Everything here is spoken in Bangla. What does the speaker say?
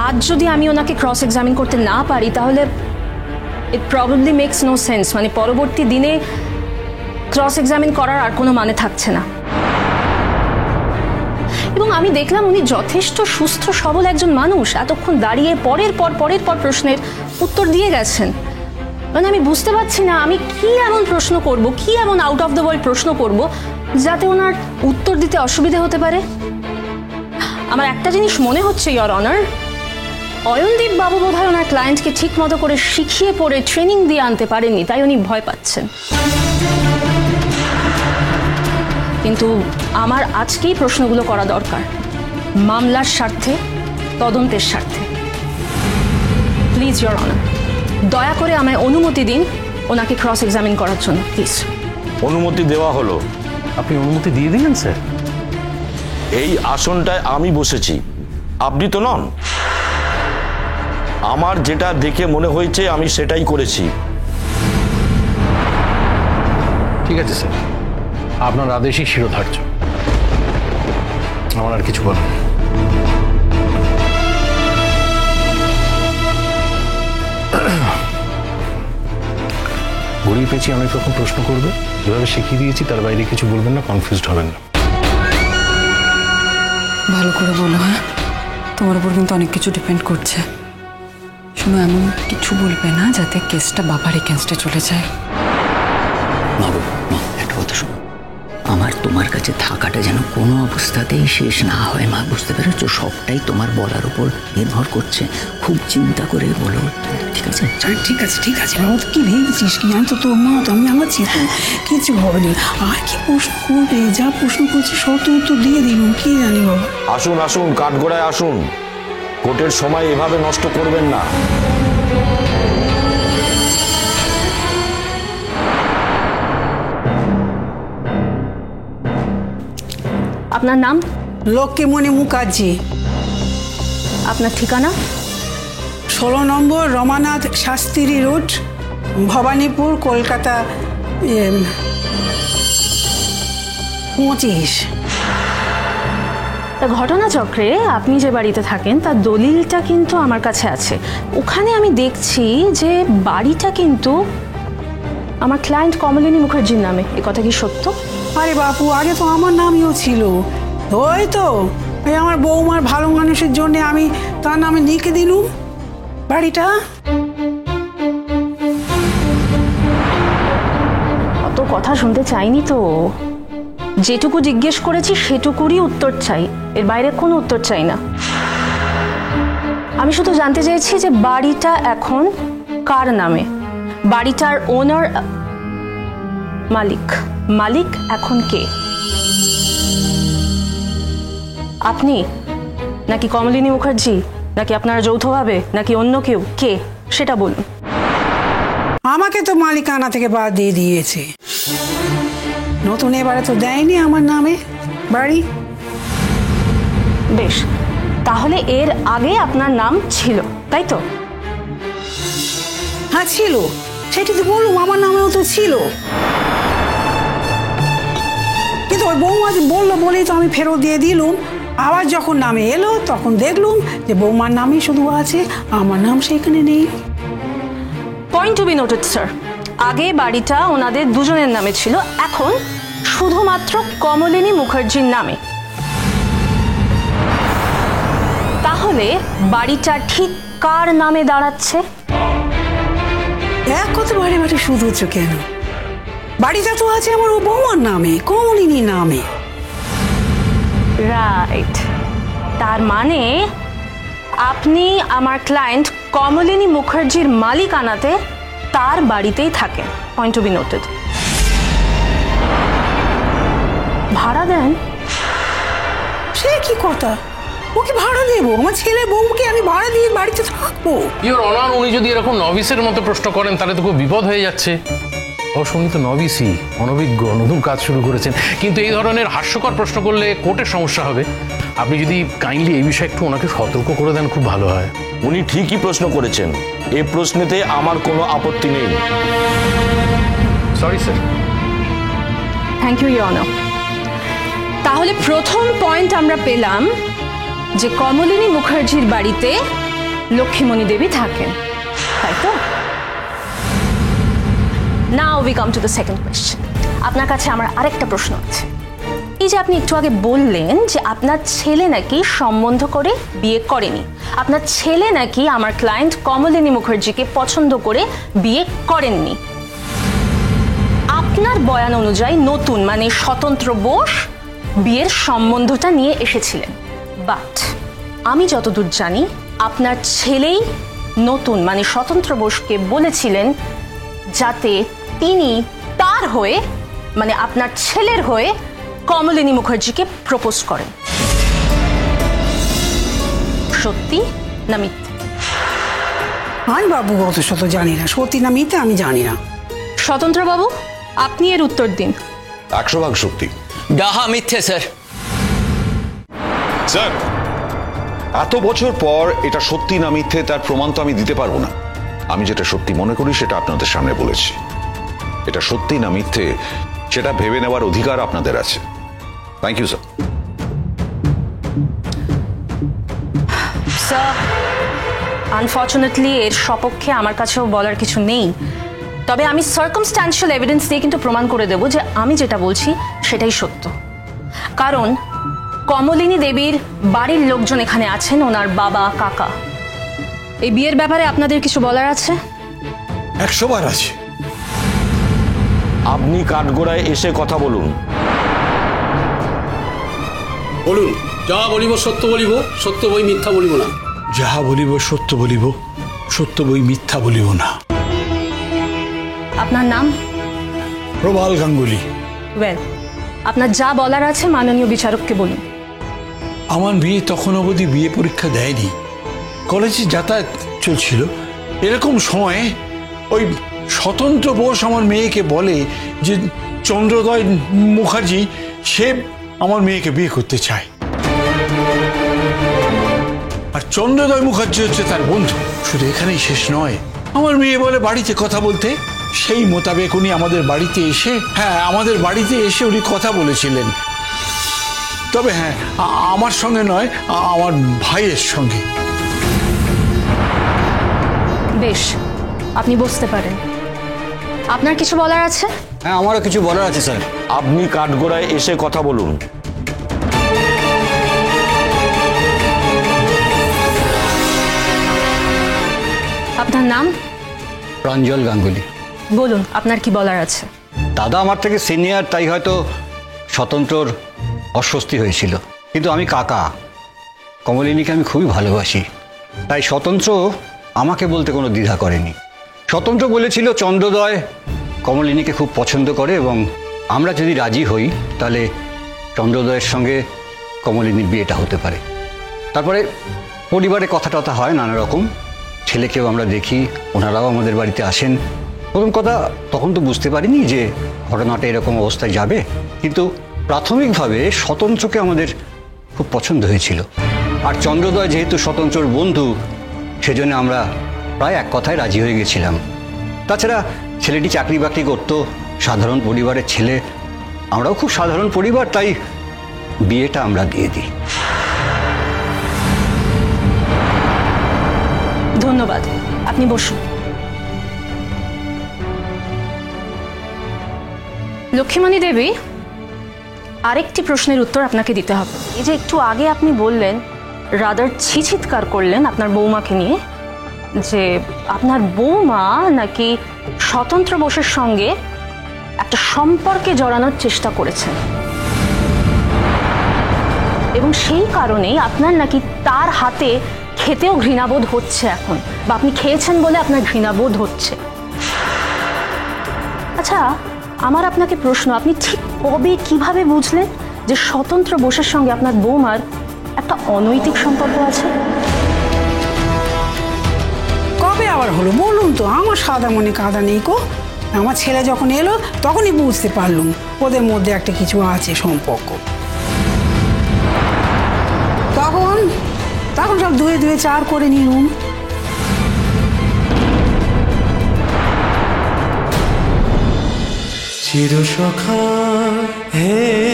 আজ যদি আমি ওনাকে ক্রস এক্সামিন করতে না পারি তাহলে ইট প্রবাবলি মেক্স নো সেন্স, মানে পরবর্তী দিনে ক্রস এক্সামিন করার আর কোনো মানে থাকছে না। এবং আমি দেখলাম উনি যথেষ্ট সুস্থ সবল একজন মানুষ, এতক্ষণ দাঁড়িয়ে পরের পর প্রশ্নের উত্তর দিয়ে গেছেন। মানে আমি বুঝতে পারছি না আমি কি এমন প্রশ্ন করব, কি এমন আউট অফ দ্য ওয়ার্ল্ড প্রশ্ন করব যাতে ওনার উত্তর দিতে অসুবিধা হতে পারে। আমার একটা জিনিস মনে হচ্ছে ইওর অনার, অয়নদীপ বাবু বোধহয় ওনার ক্লায়েন্টকে ঠিক মতো করে শিখিয়ে পড়ে ট্রেনিং দিয়ে আনতে পারেননি, তাই উনি ভয় পাচ্ছেন। কিন্তু আমার আজকেই প্রশ্নগুলো করা দরকার, মামলার স্বার্থে, তদন্তের স্বার্থে। প্লিজ ইওর অনার, দয়া করে আমায় অনুমতি দিন ওনাকে ক্রস এক্সামিন করার জন্য, প্লিজ। অনুমতি দেওয়া হলো। আপনি অনুমতি দিয়ে দিলেন স্যার? এই আসনটায় আমি বসেছি, আপনি তো নন। আমার যেটা দেখে মনে হয়েছে আমি সেটাই করেছি। ঠিক আছে স্যার, আপনার আদেশই শিরোধার্য, আমার আর কিছু বলার নেই। গড়িয়ে পেয়েছি অনেক রকম প্রশ্ন করবে, যেভাবে শিখিয়ে দিয়েছি তার বাইরে কিছু বলবেন না, কনফিউজড হবেন না। ভালো করে বলো। হ্যাঁ, তোমার উপর কিন্তু অনেক কিছু ডিপেন্ড করছে। শুনো, এমন কিছু বলবে না যাতে কেসটা বাবার এগেন্স্টে চলে যায়। মা একটা কথা শোনো, আমার তোমার কাছে থাকাটা যেন কোনো অবস্থাতেই শেষ না হয় মা, বুঝতে পেরেছো? সবটাই তোমার বলার উপর নির্ভর করছে, খুব চিন্তা করে বলো, ঠিক আছে? ঠিক আছে বাবা, তো কি ভেবেছিস কি? আমি তো তোর মা, তো আমি আমার চিন্তা কিছু হবে না। আর কি প্রশ্ন করবে? যা প্রশ্ন করছে সব তো উত্তর দিয়ে দিন, কি জানি বাবা। আসুন আসুন, কাঠগড়ায় আসুন, কোর্টের সময় এভাবে নষ্ট করবেন না। আপনার নাম? লক্ষ্মীমণি মুখার্জি। আপনার ঠিকানা? 16 নম্বর রমানাথ শাস্ত্রী রোড, ভবানীপুর, কলকাতা 25। ঘটনাচক্রে আপনি যে বাড়িতে থাকেন তার দলিলটা কিন্তু আমার কাছে আছে। ওখানে আমি দেখছি যে বাড়িটা কিন্তু আমার ক্লায়েন্ট কমলিনী মুখার্জির নামে। এ কথা কি সত্য? আরে বাপু, আগে তো আমার নামইও ছিল। ওই তো এই আমার বৌমার ভালো মানুষের জন্য আমি তার নামে লিখে দিলুম বাড়িটা। অত কথা শুনতে চাইনি তো, যেটুকু জিজ্ঞেস করেছি সেটুকুরই উত্তর চাই, এর বাইরে কোনো উত্তর চাই না। আমি শুধু জানতে চাইছি যে বাড়িটা এখন কার নামে, বাড়িটার ওনার, মালিক এখন কে? আপনি নাকি কমলিনী মুখার্জি, নাকি আপনারা যৌথভাবে, নাকি অন্য কেউ? কে সেটা বলুন। আমাকে তো মালিকানা থেকে বাদ দিয়ে দিয়েছে, নতুন এবারে তো দেয়নি আমার নামে বাড়ি। বেশ, তাহলে এর আগে আপনার নাম ছিল, তাই তো? হ্যাঁ ছিল, সেটি তো বললুম, আমার নামেও তো ছিল। কিন্তু ওই বৌমা বললো বলেই তো আমি ফেরত দিয়ে দিলুম। আবার যখন নামে এলো তখন দেখলুম যে বৌমার নামই শুধু আছে, আমার নাম সেখানে নেই। Point to be noted sir, আগে বাড়িটা ওনাদের দুজনের নামে ছিল, এখন শুধুমাত্র কমলিনী মুখার্জির নামে। তাহলে বাড়িটা ঠিক কার নামে দাঁড়াচ্ছে? এক কথা বারে বারে শুধুছ কেন? বাড়িটা তো আছে আমার ও বৌমার নামে, কমলিনীর নামে। রাইট, তার মানে আপনি আমার ক্লায়েন্ট কমলিনী মুখার্জির মালিকানাতে তার বাড়িতেই থাকেন। Point to be noted. ভাড়া দেন? সে কি কথা? ওকে ভাড়া দেবো? আমার ছেলে বউকে আমি ভাড়া দিয়ে বাড়িতে থাকবো? ইওর অনার, উনি যদি এরকম নভিসের মতো প্রশ্ন করেন তাহলে তো খুব বিপদ হয়ে যাচ্ছে। অবশ্য উনি তো নভিসই, অনভিজ্ঞ, নতুন কাজ শুরু করেছেন, কিন্তু এই ধরনের হাস্যকর প্রশ্ন করলে কোর্টের সমস্যা হবে। আপনি যদি কাইন্ডলি এই বিষয়ে একটু ওনাকে সতর্ক করে দেন খুব ভালো হয়। উনি ঠিকই প্রশ্ন করেছেন, এই প্রশ্নেতে আমার কোনো আপত্তি নেই। Sorry sir. Thank you your honour. তাহলে প্রথম পয়েন্ট আমরা পেলাম যে কমলিনী মুখার্জির বাড়িতে লক্ষ্মীমণি দেবী থাকেন, তাই তো? Now we come to the second question. আপনার কাছে আমার আরেকটা প্রশ্ন আছে। এই যে আপনি একটু আগে বললেন যে আপনার ছেলে নাকি সম্বন্ধ করে বিয়ে করেনি, আপনার ছেলে নাকি আমার ক্লায়েন্ট কমলিনী মুখার্জিকে পছন্দ করে বিয়ে করেননি। আপনার বয়ান অনুযায়ী নতুন মানে স্বতন্ত্র বোস বিয়ের সম্বন্ধটা নিয়ে এসেছিলেন, বাট আমি যতদূর জানি আপনার ছেলেই নতুন মানে স্বতন্ত্র বোসকে বলেছিলেন যাতে তিনি তার হয়ে মানে আপনার ছেলের হয়ে কমলিনী মুখার্জিকে প্রপোজ করেন। সত্যি না মিথ্যে? আমি বাবু অত শত জানি না, সত্যি না মিথ্যে আমি জানি না। স্বতন্ত্র বাবু, আপনি এর উত্তর দিন। 100% সত্যি। ডাহা মিথ্যে স্যার। স্যার, এত বছর পর এটা সত্যি না মিথ্যে তার প্রমাণ তো আমি দিতে পারবো না। আমি যেটা সত্যি মনে করি সেটা আপনাদের সামনে বলেছি। এটা সত্যি না মিথ্যে সেটা ভেবে নেওয়ার অধিকার আপনাদের আছে। Thank you sir. Sir, unfortunately এর সপক্ষে আমার কাছেও বলার কিছু নেই, তবে আমি সার্কামস্ট্যান্সিয়াল এভিডেন্স দিয়ে কিন্তু প্রমাণ করে দেব যে আমি যেটা বলছি সেটাই সত্য। কারণ কমলিনী দেবীর বাড়ির লোকজন এখানে আছেন, ওনার বাবা কাকা। এই বিয়ের ব্যাপারে আপনাদের কিছু বলার আছে? 100 বার আছে। আপনি কাঠগোড়ায় এসে কথা বলুন। বলুন, যাহা বলিব সত্য বলিব, সত্য বই মিথ্যা বলিব না। যাহা বলিব সত্য বলিব, সত্য বই মিথ্যা বলিব না। আপনার নাম? প্রবাল গাঙ্গুলি। ওয়েল, আপনার যা বলার আছে মাননীয় বিচারককে বলুন। আমার বিয়ে তখন অবধি বিয়ে পরীক্ষা দেয়নি, কলেজে যাতায়াত চলছিল। এরকম সময়ে ওই স্বতন্ত্র বোস আমার মেয়েকে বলে যে চন্দ্রোদয় মুখার্জি সে আমার মেয়েকে বিয়ে করতে চায়, আর চন্দ্রোদয় মুখার্জি হচ্ছে তার বন্ধু। শুধু এখানেই শেষ নয়, আমার মেয়ে বলে বাড়িতে কথা বলতে, সেই মোতাবেক উনি আমাদের বাড়িতে এসে আমাদের বাড়িতে এসে উনি কথা বলেছিলেন। তবে হ্যাঁ, আমার সঙ্গে নয়, আমার ভাইয়ের সঙ্গে। বেশ, আপনি বসতে পারেন। আপনার কিছু বলার আছে? হ্যাঁ, আমারও কিছু বলার আছে স্যার। আপনি কাঠগোড়ায় এসে কথা বলুন। আপনার নাম? প্রাঞ্জল গাঙ্গুলি। বলুন, আপনার কি বলার আছে? দাদা আমার থেকে সিনিয়র, তাই হয়তো স্বতন্ত্রর অস্বস্তি হয়েছিল, কিন্তু আমি কাকা, কমলিনীকে আমি খুবই ভালোবাসি, তাই স্বতন্ত্র আমাকে বলতে কোনো দ্বিধা করেনি। স্বতন্ত্র বলেছিল চন্দ্রোদয় কমলিনীকে খুব পছন্দ করে এবং আমরা যদি রাজি হই তাহলে চন্দ্রোদয়ের সঙ্গে কমলিনীর বিয়েটা হতে পারে। তারপরে পরিবারে কথা টথা হয় নানা রকম, ছেলেকেও আমরা দেখি, ওনারাও আমাদের বাড়িতে আসেন। প্রথম কথা, তখন তো বুঝতে পারিনি যে ঘটনাটা এরকম অবস্থায় যাবে, কিন্তু প্রাথমিকভাবে স্বতন্ত্রকে আমাদের খুব পছন্দ হয়েছিল। আর চন্দ্রোদয় যেহেতু স্বতন্ত্রর বন্ধু, সেজন্য আমরা প্রায় এক কথায় রাজি হয়ে গেছিলাম। তাছাড়া ছেলেটি চাকরি বাকরি করতো, সাধারণ পরিবারের ছেলে, আমরাও খুব সাধারণ পরিবার, তাই বিয়েটা আমরা দিয়ে দিই। ধন্যবাদ, আপনি বসুন। লক্ষ্মীমণি দেবী, আরেকটি প্রশ্নের উত্তর আপনাকে দিতে হবে। এই যে একটু আগে আপনি বললেন, রাদার ছিচিৎকার করলেন আপনার বৌমাকে নিয়ে, যে আপনার বৌমা নাকি স্বতন্ত্র বোসের সঙ্গে একটা সম্পর্কে জড়ানোর চেষ্টা করেছেন এবং সেই কারণেই আপনার নাকি তার হাতে খেতেও ঘৃণাবোধ হচ্ছে এখন, বা আপনি খেয়েছেন বলে আপনার ঘৃণাবোধ হচ্ছে। আচ্ছা, আমার আপনাকে প্রশ্ন, আপনি ঠিক কবে কিভাবে বুঝলেন যে স্বতন্ত্র বোসের সঙ্গে আপনার বৌমার একটা অনৈতিক সম্পর্ক আছে? কবে আবার হলো বলুন তো? আমার সাদা মনে কাদা নেই কো। আমার ছেলে যখন এলো তখনই বুঝতে পারলুম ওদের মধ্যে একটা কিছু আছে সম্পর্ক। তখন তখন সব ধুয়ে ধুয়ে চার করে নিলুম। চির সখা হে